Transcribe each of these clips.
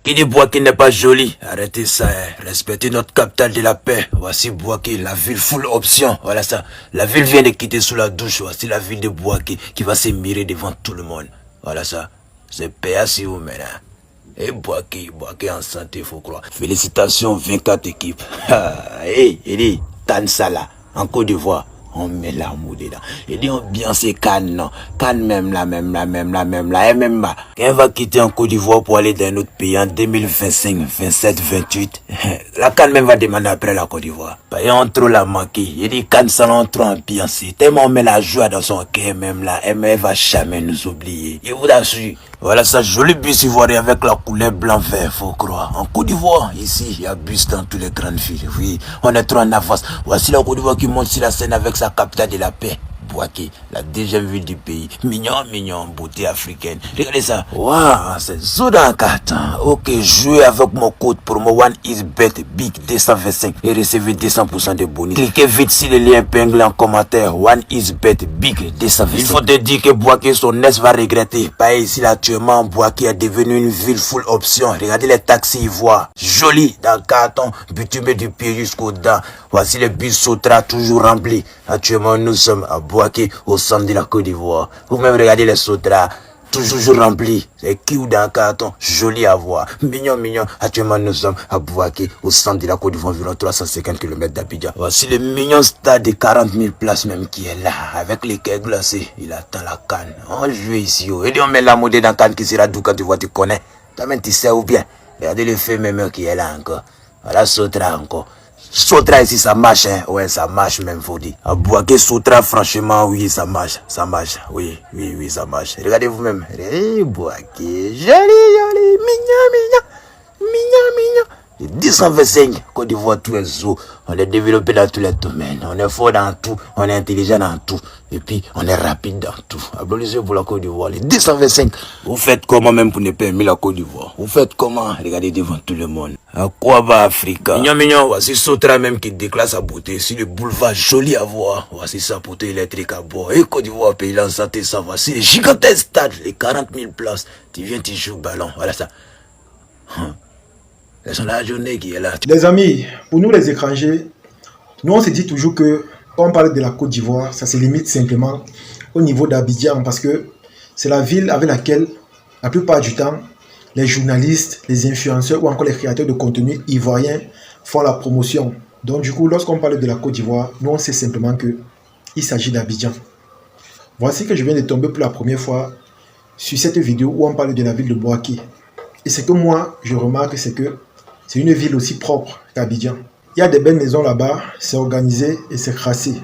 Qui dit Bouaké n'est pas joli? Arrêtez ça, hein. Respectez notre capitale de la paix. Voici Bouaké, la ville full option. Voilà ça. La ville vient de quitter sous la douche. Voici la ville de Bouaké qui va se mirer devant tout le monde. Voilà ça. C'est PA si vous maintenant. Et Bouaké en santé, faut croire. Félicitations, 24 équipes. Hey, il dit, Tansala, en Côte d'Ivoire. On met l'amour dedans. Il dit ambiance Cannes, non. Cannes même là. Et même là. Quand on va quitter en Côte d'Ivoire pour aller dans un autre pays en 2025, 27, 28, la Cannes même va demander après la Côte d'Ivoire. Et on trop la manquer. Il dit Cannes salon trop ambiance. Tellement on met la joie dans son cœur même là. Elle va jamais nous oublier. Je vous assure. Voilà ça, joli bus ivoirien avec la couleur blanc-vert, faut croire. En Côte d'Ivoire, ici, il y a bus dans toutes les grandes villes. Oui, on est trop en avance. Voici la Côte d'Ivoire qui monte sur la scène avec sa capitale de la paix. Bouaké, la deuxième ville du pays. Mignon, beauté africaine. Regardez ça. Waouh, c'est Zodan 4. Ok, jouez avec mon code promo OneIsBet Big 225 et recevez 200% de bonus. Cliquez vite sur le lien épinglé en commentaire. OneIsBet Big 225. Il faut te dire que Bouaké, son ex va regretter. Pas ici, là, actuellement, Bouaké est devenu une ville full option. Regardez les taxis ivoires. Joli, dans le carton, bitumé du pied jusqu'aux dents. Voici le bus Sotra toujours rempli. Actuellement, nous sommes à Bouaké, au centre de la Côte d'Ivoire. Vous-même regardez les Sotra, toujours remplis. C'est qui ou dans le carton, joli à voir. Mignon. Actuellement, nous sommes à Bouaké, au centre de la Côte d'Ivoire, environ 350 km d'Abidjan. Voici le mignon stade de 40 000 places même qui est là, avec les quais glacés. Il attend la canne. On joue ici. Et dit on met la modèle dans la canne qui sera doux quand tu vois, tu connais. Toi-même, tu sais ou bien. Regardez le fait même qui est là encore. Voilà Sotra encore. Sotra ici ça marche, hein. Ouais, ça marche même, faut dire. À Bouaké Sotra, franchement, oui, ça marche. Oui, ça marche. Regardez vous-même. Bouaké, joli, mignon. 225, Côte d'Ivoire, tous les eaux. On est développé dans tous les domaines. On est fort dans tout. On est intelligent dans tout. Et puis, on est rapide dans tout. Applaudissez pour la Côte d'Ivoire. Les 225. Vous faites comment même pour ne pas aimer la Côte d'Ivoire? Vous faites comment? Regardez devant tout le monde. À quoi va Africa? Mignon. Voici Sotra même qui déclare sa beauté. Sur le boulevard joli à voir. Voici sa poteau électrique à bord. Et Côte d'Ivoire, pays en santé, ça va. C'est le gigantesque stade. Les 40 000 places. Tu viens, tu joues ballon. Voilà ça. C'est la journée qui est là. Les amis, pour nous les étrangers, nous on se dit toujours que quand on parle de la Côte d'Ivoire, ça se limite simplement au niveau d'Abidjan parce que c'est la ville avec laquelle, la plupart du temps, les journalistes, les influenceurs ou encore les créateurs de contenu ivoiriens font la promotion. Donc du coup, lorsqu'on parle de la Côte d'Ivoire, nous on sait simplement qu'il s'agit d'Abidjan. Voici que je viens de tomber pour la première fois sur cette vidéo où on parle de la ville de Bouaké. Et ce que moi, je remarque, c'est que c'est une ville aussi propre qu'Abidjan. Il y a des belles maisons là-bas, c'est organisé et c'est crassé.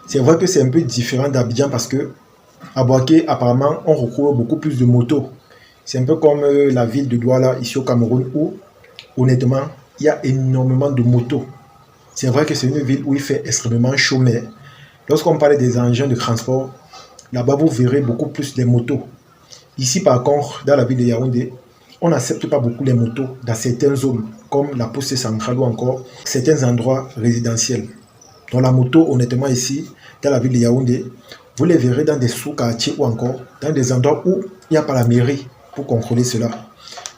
C'est vrai que c'est un peu différent d'Abidjan parce que à Bouaké, apparemment, on recouvre beaucoup plus de motos. C'est un peu comme la ville de Douala, ici au Cameroun, où, honnêtement, il y a énormément de motos. C'est vrai que c'est une ville où il fait extrêmement chaud, mais lorsqu'on parle des engins de transport, là-bas, vous verrez beaucoup plus les motos. Ici, par contre, dans la ville de Yaoundé, on n'accepte pas beaucoup les motos dans certaines zones, comme la poste centrale ou encore certains endroits résidentiels. Donc la moto, honnêtement, ici, dans la ville de Yaoundé, vous les verrez dans des sous-quartiers ou encore dans des endroits où il n'y a pas la mairie pour contrôler cela.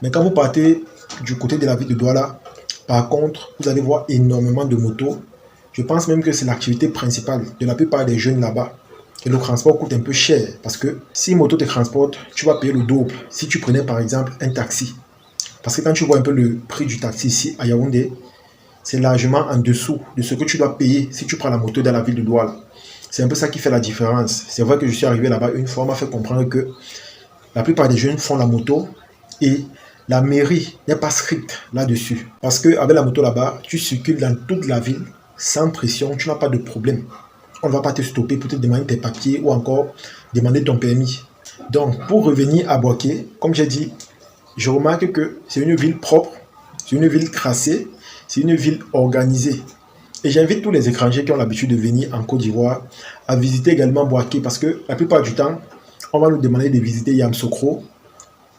Mais quand vous partez du côté de la ville de Douala, par contre, vous allez voir énormément de motos. Je pense même que c'est l'activité principale de la plupart des jeunes là-bas. Et le transport coûte un peu cher parce que si une moto te transporte, tu vas payer le double si tu prenais par exemple un taxi. Parce que quand tu vois un peu le prix du taxi ici à Yaoundé, c'est largement en dessous de ce que tu dois payer si tu prends la moto dans la ville de Douala. C'est un peu ça qui fait la différence. C'est vrai que je suis arrivé là-bas une fois, on m'a fait comprendre que la plupart des jeunes font la moto et la mairie n'est pas stricte là-dessus. Parce qu'avec la moto là-bas, tu circules dans toute la ville sans pression, tu n'as pas de problème. On ne va pas te stopper pour te demander tes papiers ou encore demander ton permis. Donc, pour revenir à Bouaké, comme j'ai dit, je remarque que c'est une ville propre, c'est une ville crassée, c'est une ville organisée. Et j'invite tous les étrangers qui ont l'habitude de venir en Côte d'Ivoire à visiter également Bouaké parce que la plupart du temps, on va nous demander de visiter Yamoussoukro,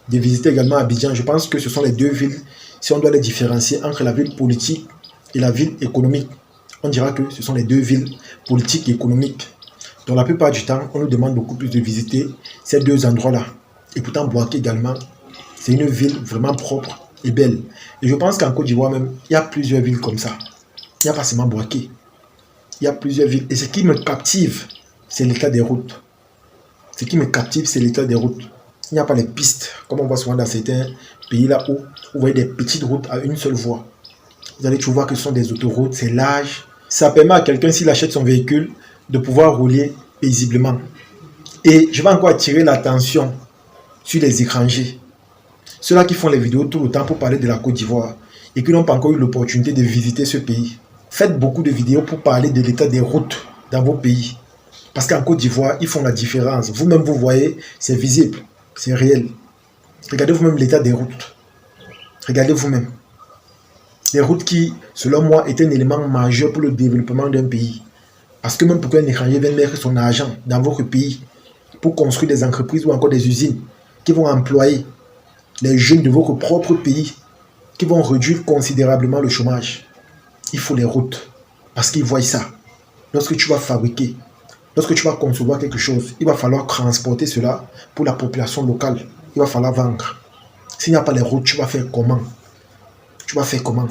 de visiter également Abidjan. Je pense que ce sont les deux villes, si on doit les différencier entre la ville politique et la ville économique. On dira que ce sont les deux villes politiques et économiques. Donc la plupart du temps, on nous demande beaucoup plus de visiter ces deux endroits-là. Et pourtant, Bouaké également, c'est une ville vraiment propre. est belle. Et je pense qu'en Côte d'Ivoire même, il y a plusieurs villes comme ça. Il n'y a pas seulement Bouaké. Il y a plusieurs villes. Et ce qui me captive, c'est l'état des routes. Ce qui me captive, c'est l'état des routes. Il n'y a pas les pistes, comme on voit souvent dans certains pays là où vous voyez des petites routes à une seule voie. Vous allez toujours voir que ce sont des autoroutes, c'est large. Ça permet à quelqu'un, s'il achète son véhicule, de pouvoir rouler paisiblement. Et je vais encore attirer l'attention sur les étrangers. Ceux-là qui font les vidéos tout le temps pour parler de la Côte d'Ivoire et qui n'ont pas encore eu l'opportunité de visiter ce pays. Faites beaucoup de vidéos pour parler de l'état des routes dans vos pays. Parce qu'en Côte d'Ivoire, ils font la différence. Vous-même, vous voyez, c'est visible, c'est réel. Regardez vous-même l'état des routes. Regardez vous-même. Les routes qui, selon moi, est un élément majeur pour le développement d'un pays. Parce que même pour qu'un étranger vienne mettre son argent dans votre pays pour construire des entreprises ou encore des usines qui vont employer les jeunes de votre propre pays, qui vont réduire considérablement le chômage. Il faut les routes. Parce qu'ils voient ça. Lorsque tu vas fabriquer, lorsque tu vas concevoir quelque chose, il va falloir transporter cela pour la population locale. Il va falloir vendre. S'il n'y a pas les routes, tu vas faire comment? Tu vas faire comment?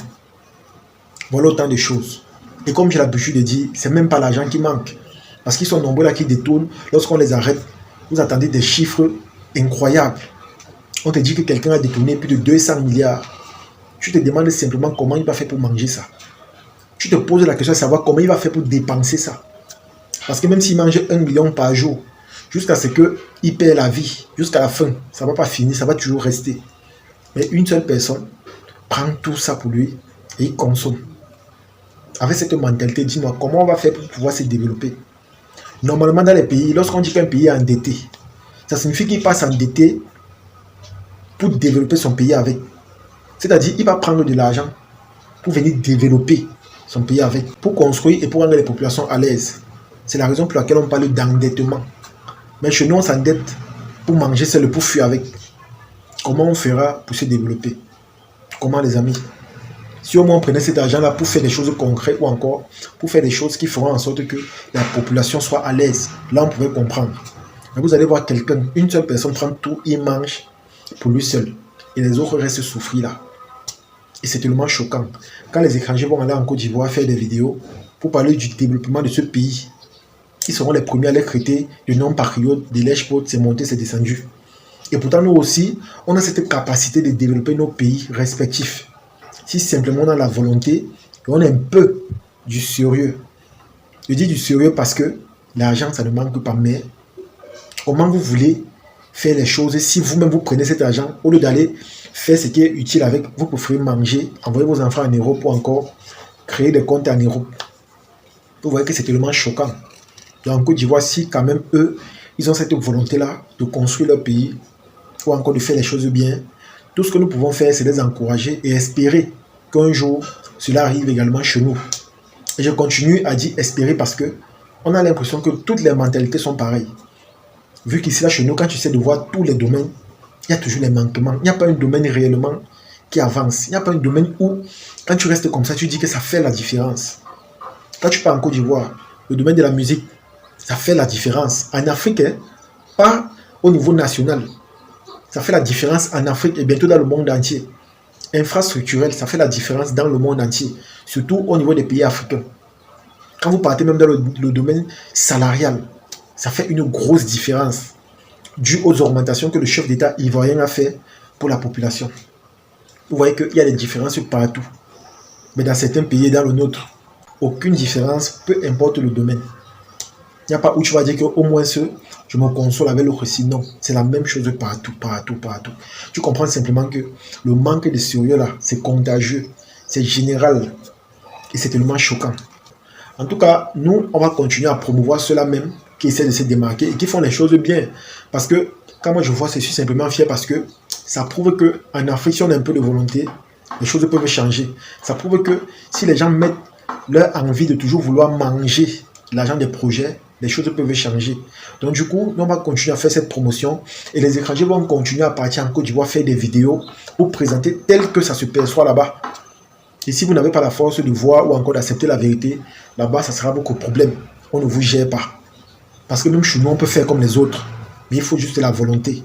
Voilà autant de choses. Et comme j'ai l'habitude de dire, c'est même pas l'argent qui manque. Parce qu'ils sont nombreux là qui détournent. Lorsqu'on les arrête, vous attendez des chiffres incroyables. On te dit que quelqu'un a détourné plus de 200 milliards. Tu te demandes simplement comment il va faire pour manger ça. Tu te poses la question de savoir comment il va faire pour dépenser ça. Parce que même s'il mange 1 million par jour, jusqu'à ce qu'il perd la vie, jusqu'à la fin, ça ne va pas finir, ça va toujours rester. Mais une seule personne prend tout ça pour lui et il consomme. Avec cette mentalité, dis-moi, comment on va faire pour pouvoir se développer? Normalement, dans les pays, lorsqu'on dit qu'un pays est endetté, ça signifie qu'il passe endetté pour développer son pays avec. C'est-à-dire, il va prendre de l'argent pour venir développer son pays avec, pour construire et pour rendre les populations à l'aise. C'est la raison pour laquelle on parle d'endettement. Mais chez nous, on s'endette pour manger seul, pour fuir avec. Comment on fera pour se développer? Comment, les amis? Si au moins on prenait cet argent-là pour faire des choses concrètes ou encore pour faire des choses qui feront en sorte que la population soit à l'aise, là on pourrait comprendre. Mais vous allez voir quelqu'un, une seule personne prend tout, il mange pour lui seul. Et les autres restent souffrir là. Et c'est tellement choquant. Quand les étrangers vont aller en Côte d'Ivoire faire des vidéos pour parler du développement de ce pays, ils seront les premiers à les traiter de non-patriotes, de lèche-potes, c'est monté, c'est descendu. Et pourtant, nous aussi, on a cette capacité de développer nos pays respectifs. Si simplement on a la volonté et on a un peu du sérieux. Je dis du sérieux parce que l'argent, ça ne manque pas. Mais comment vous voulez faire les choses si vous-même vous prenez cet argent, au lieu d'aller faire ce qui est utile avec, vous préférez manger, envoyer vos enfants en Europe ou encore créer des comptes en Europe. Vous voyez que c'est tellement choquant. Et en Côte d'Ivoire, si quand même eux, ils ont cette volonté-là de construire leur pays ou encore de faire les choses bien, tout ce que nous pouvons faire, c'est les encourager et espérer qu'un jour, cela arrive également chez nous. Et je continue à dire espérer parce que on a l'impression que toutes les mentalités sont pareilles. Vu qu'ici, là, chez nous, quand tu essaies de voir tous les domaines, il y a toujours les manquements. Il n'y a pas un domaine réellement qui avance. Il n'y a pas un domaine où, quand tu restes comme ça, tu dis que ça fait la différence. Quand tu pars en Côte d'Ivoire, le domaine de la musique, ça fait la différence. En Afrique, hein, pas au niveau national. Ça fait la différence en Afrique et bientôt dans le monde entier. Infrastructurel, ça fait la différence dans le monde entier. Surtout au niveau des pays africains. Quand vous partez même dans le domaine salarial, ça fait une grosse différence due aux augmentations que le chef d'État ivoirien a fait pour la population. Vous voyez qu'il y a des différences partout. Mais dans certains pays et dans le nôtre, aucune différence, peu importe le domaine. Il n'y a pas où tu vas dire qu'au moins je me console avec l'autre. Sinon, c'est la même chose partout. Tu comprends simplement que le manque de sérieux là, c'est contagieux, c'est général et c'est tellement choquant. En tout cas, nous, on va continuer à promouvoir ceux-là même qui essaient de se démarquer et qui font les choses bien. Parce que quand moi je vois, je suis simplement fier parce que ça prouve qu'en Afrique, si on a un peu de volonté, les choses peuvent changer. Ça prouve que si les gens mettent leur envie de toujours vouloir manger l'argent des projets, les choses peuvent changer. Donc du coup, nous on va continuer à faire cette promotion et les étrangers vont continuer à partir en Côte d'Ivoire faire des vidéos pour présenter tel que ça se perçoit là-bas. Et si vous n'avez pas la force de voir ou encore d'accepter la vérité, là-bas, ça sera beaucoup de problèmes. On ne vous gère pas. Parce que même chez nous, on peut faire comme les autres. Mais il faut juste la volonté.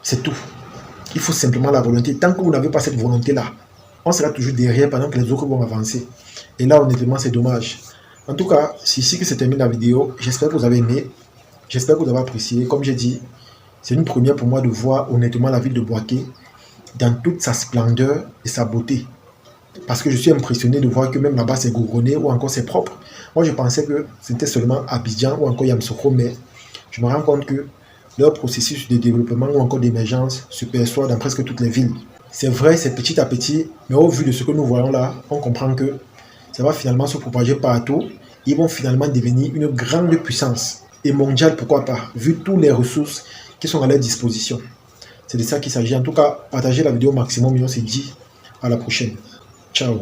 C'est tout. Il faut simplement la volonté. Tant que vous n'avez pas cette volonté-là, on sera toujours derrière pendant que les autres vont avancer. Et là, honnêtement, c'est dommage. En tout cas, c'est ici que se termine la vidéo. J'espère que vous avez aimé. J'espère que vous avez apprécié. Comme j'ai dit, c'est une première pour moi de voir honnêtement la ville de Bouaké dans toute sa splendeur et sa beauté. Parce que je suis impressionné de voir que même là-bas c'est goudronné ou encore c'est propre. Moi je pensais que c'était seulement Abidjan ou encore Yamoussoukro, mais je me rends compte que leur processus de développement ou encore d'émergence se perçoit dans presque toutes les villes. C'est vrai, c'est petit à petit, mais au vu de ce que nous voyons là, on comprend que ça va finalement se propager partout. Ils vont finalement devenir une grande puissance. Et mondiale, pourquoi pas, vu toutes les ressources qui sont à leur disposition. C'est de ça qu'il s'agit. En tout cas, partagez la vidéo au maximum et on se dit à la prochaine. Ciao.